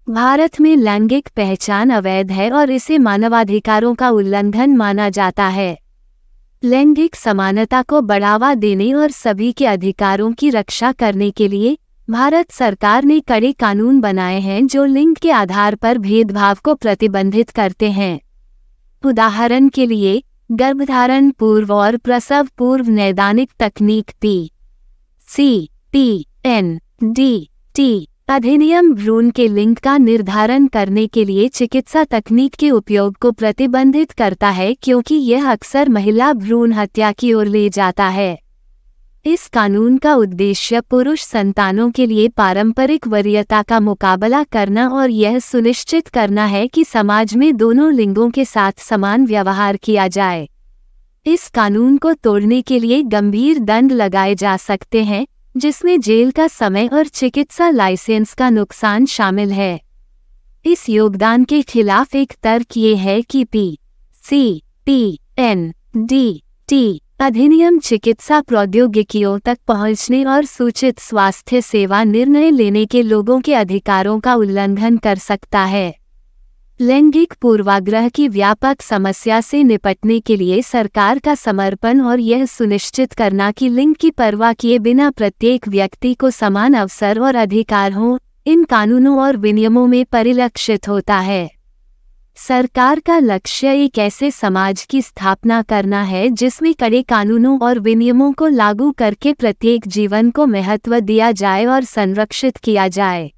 भारत में लैंगिक पहचान अवैध है और इसे मानवाधिकारों का उल्लंघन माना जाता है। लैंगिक समानता को बढ़ावा देने और सभी के अधिकारों की रक्षा करने के लिए भारत सरकार ने कड़े कानून बनाए हैं जो लिंग के आधार पर भेदभाव को प्रतिबंधित करते हैं। उदाहरण के लिए, गर्भधारण पूर्व और प्रसव पूर्व नैदानिक तकनीक PCPNDT अधिनियम भ्रूण के लिंग का निर्धारण करने के लिए चिकित्सा तकनीक के उपयोग को प्रतिबंधित करता है क्योंकि यह अक्सर महिला भ्रूण हत्या की ओर ले जाता है। इस कानून का उद्देश्य पुरुष संतानों के लिए पारंपरिक वरीयता का मुकाबला करना और यह सुनिश्चित करना है कि समाज में दोनों लिंगों के साथ समान व्यवहार किया जाए। इस कानून को तोड़ने के लिए गंभीर दंड लगाए जा सकते हैं, जिसमें जेल का समय और चिकित्सा लाइसेंस का नुकसान शामिल है। इस योगदान के खिलाफ एक तर्क ये है कि PCPNDT अधिनियम चिकित्सा प्रौद्योगिकियों तक पहुंचने और सूचित स्वास्थ्य सेवा निर्णय लेने के लोगों के अधिकारों का उल्लंघन कर सकता है। लैंगिक पूर्वाग्रह की व्यापक समस्या से निपटने के लिए सरकार का समर्पण और यह सुनिश्चित करना कि लिंग की परवाह किए बिना प्रत्येक व्यक्ति को समान अवसर और अधिकार हों, इन कानूनों और विनियमों में परिलक्षित होता है। सरकार का लक्ष्य एक ऐसे समाज की स्थापना करना है जिसमें कड़े कानूनों और विनियमों को लागू करके प्रत्येक जीवन को महत्व दिया जाए और संरक्षित किया जाए।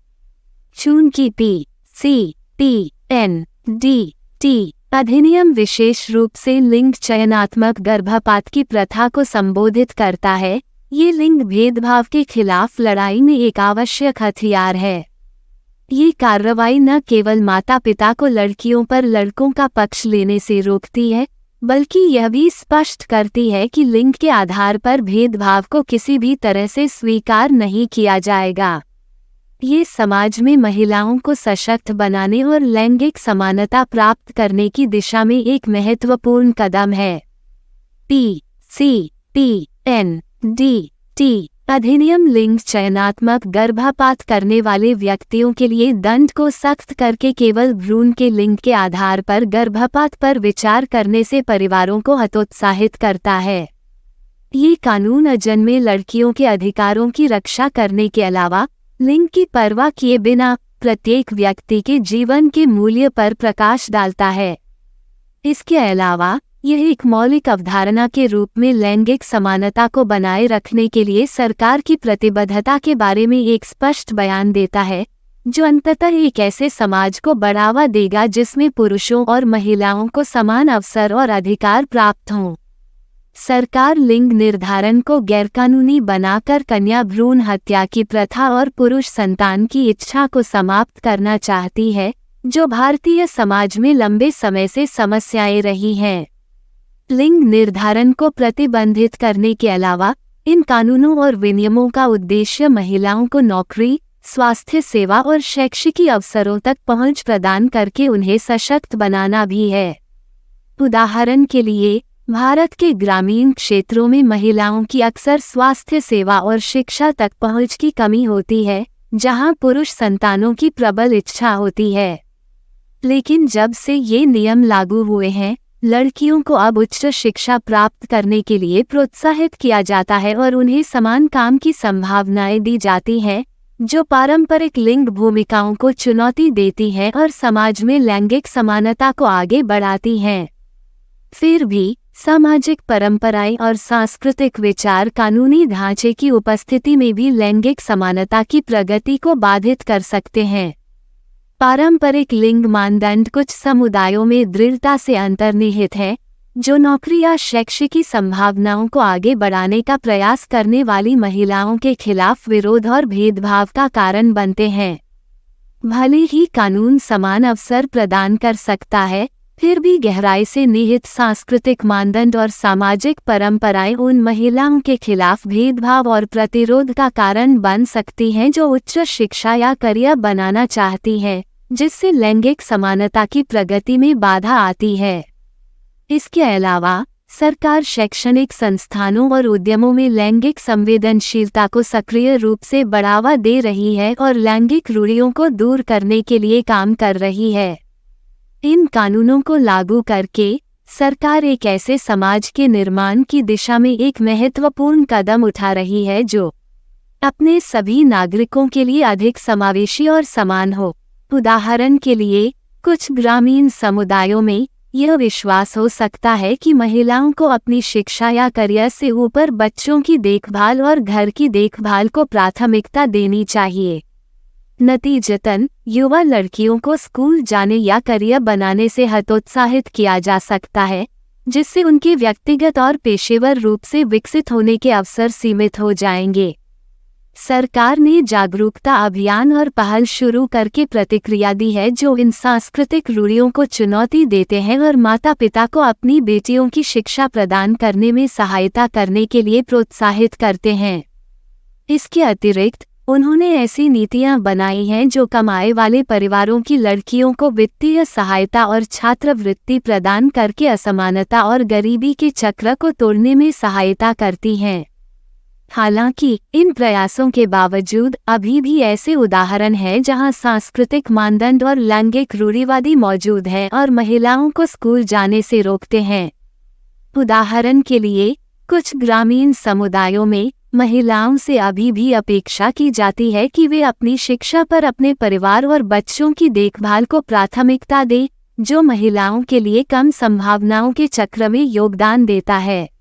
चूंकि PCPNDT अधिनियम विशेष रूप से लिंग चयनात्मक गर्भपात की प्रथा को संबोधित करता है, ये लिंग भेदभाव के खिलाफ लड़ाई में एक आवश्यक हथियार है। ये कार्रवाई न केवल माता पिता को लड़कियों पर लड़कों का पक्ष लेने से रोकती है, बल्कि यह भी स्पष्ट करती है कि लिंग के आधार पर भेदभाव को किसी भी तरह से स्वीकार नहीं किया जाएगा। ये समाज में महिलाओं को सशक्त बनाने और लैंगिक समानता प्राप्त करने की दिशा में एक महत्वपूर्ण कदम है। PCPNDT अधिनियम लिंग चयनात्मक गर्भपात करने वाले व्यक्तियों के लिए दंड को सख्त करके केवल भ्रूण के लिंग के आधार पर गर्भपात पर विचार करने से परिवारों को हतोत्साहित करता है। ये कानून अजन्मे लड़कियों के अधिकारों की रक्षा करने के अलावा लिंग की परवाह किए बिना प्रत्येक व्यक्ति के जीवन के मूल्य पर प्रकाश डालता है। इसके अलावा यह एक मौलिक अवधारणा के रूप में लैंगिक समानता को बनाए रखने के लिए सरकार की प्रतिबद्धता के बारे में एक स्पष्ट बयान देता है, जो अंततः एक ऐसे समाज को बढ़ावा देगा जिसमें पुरुषों और महिलाओं को समान अवसर और अधिकार प्राप्त हों। सरकार लिंग निर्धारण को गैरकानूनी बनाकर कन्या भ्रूण हत्या की प्रथा और पुरुष संतान की इच्छा को समाप्त करना चाहती है, जो भारतीय समाज में लंबे समय से समस्याएं रही हैं। लिंग निर्धारण को प्रतिबंधित करने के अलावा इन कानूनों और विनियमों का उद्देश्य महिलाओं को नौकरी, स्वास्थ्य सेवा और शैक्षिक अवसरों तक पहुंच प्रदान करके उन्हें सशक्त बनाना भी है। उदाहरण के लिए, भारत के ग्रामीण क्षेत्रों में महिलाओं की अक्सर स्वास्थ्य सेवा और शिक्षा तक पहुंच की कमी होती है, जहां पुरुष संतानों की प्रबल इच्छा होती है। लेकिन जब से ये नियम लागू हुए हैं, लड़कियों को अब उच्च शिक्षा प्राप्त करने के लिए प्रोत्साहित किया जाता है और उन्हें समान काम की संभावनाएं दी जाती हैं, जो पारंपरिक लिंग भूमिकाओं को चुनौती देती हैं और समाज में लैंगिक समानता को आगे बढ़ाती हैं। फिर भी सामाजिक परंपराएं और सांस्कृतिक विचार कानूनी ढांचे की उपस्थिति में भी लैंगिक समानता की प्रगति को बाधित कर सकते हैं। पारंपरिक लिंग मानदंड कुछ समुदायों में दृढ़ता से अंतर्निहित है, जो नौकरी या शैक्षिक संभावनाओं को आगे बढ़ाने का प्रयास करने वाली महिलाओं के खिलाफ विरोध और भेदभाव का कारण बनते हैं। भले ही कानून समान अवसर प्रदान कर सकता है, फिर भी गहराई से निहित सांस्कृतिक मानदंड और सामाजिक परंपराएं उन महिलाओं के खिलाफ भेदभाव और प्रतिरोध का कारण बन सकती हैं जो उच्च शिक्षा या करियर बनाना चाहती हैं, जिससे लैंगिक समानता की प्रगति में बाधा आती है। इसके अलावा सरकार शैक्षणिक संस्थानों और उद्यमों में लैंगिक संवेदनशीलता को सक्रिय रूप से बढ़ावा दे रही है और लैंगिक रूढ़ियों को दूर करने के लिए काम कर रही है। इन कानूनों को लागू करके सरकार एक ऐसे समाज के निर्माण की दिशा में एक महत्वपूर्ण कदम उठा रही है जो अपने सभी नागरिकों के लिए अधिक समावेशी और समान हो। उदाहरण के लिए, कुछ ग्रामीण समुदायों में यह विश्वास हो सकता है कि महिलाओं को अपनी शिक्षा या करियर से ऊपर बच्चों की देखभाल और घर की देखभाल को प्राथमिकता देनी चाहिए। नतीजतन, युवा लड़कियों को स्कूल जाने या करियर बनाने से हतोत्साहित किया जा सकता है, जिससे उनके व्यक्तिगत और पेशेवर रूप से विकसित होने के अवसर सीमित हो जाएंगे। सरकार ने जागरूकता अभियान और पहल शुरू करके प्रतिक्रिया दी है जो इन सांस्कृतिक रूढ़ियों को चुनौती देते हैं और माता-पिता को अपनी बेटियों की शिक्षा प्रदान करने में सहायता करने के लिए प्रोत्साहित करते हैं। इसके अतिरिक्त, उन्होंने ऐसी नीतियां बनाई हैं जो कमाए वाले परिवारों की लड़कियों को वित्तीय सहायता और छात्रवृत्ति प्रदान करके असमानता और गरीबी के चक्र को तोड़ने में सहायता करती हैं। हालांकि इन प्रयासों के बावजूद अभी भी ऐसे उदाहरण हैं जहां सांस्कृतिक मानदंड और लैंगिक रूढ़िवादी मौजूद हैं और महिलाओं को स्कूल जाने से रोकते हैं। उदाहरण के लिए, कुछ ग्रामीण समुदायों में महिलाओं से अभी भी अपेक्षा की जाती है कि वे अपनी शिक्षा पर अपने परिवार और बच्चों की देखभाल को प्राथमिकता दें, जो महिलाओं के लिए कम संभावनाओं के चक्र में योगदान देता है।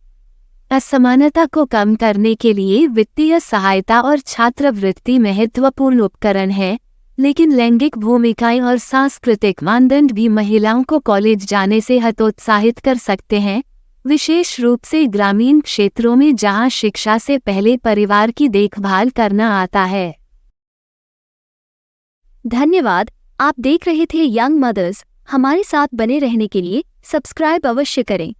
असमानता को कम करने के लिए वित्तीय सहायता और छात्रवृत्ति महत्वपूर्ण उपकरण है, लेकिन लैंगिक भूमिकाएं और सांस्कृतिक मानदंड भी महिलाओं को कॉलेज जाने से हतोत्साहित कर सकते हैं, विशेष रूप से ग्रामीण क्षेत्रों में जहां शिक्षा से पहले परिवार की देखभाल करना आता है। धन्यवाद। आप देख रहे थे यंग मदर्स। हमारे साथ बने रहने के लिए सब्सक्राइब अवश्य करें।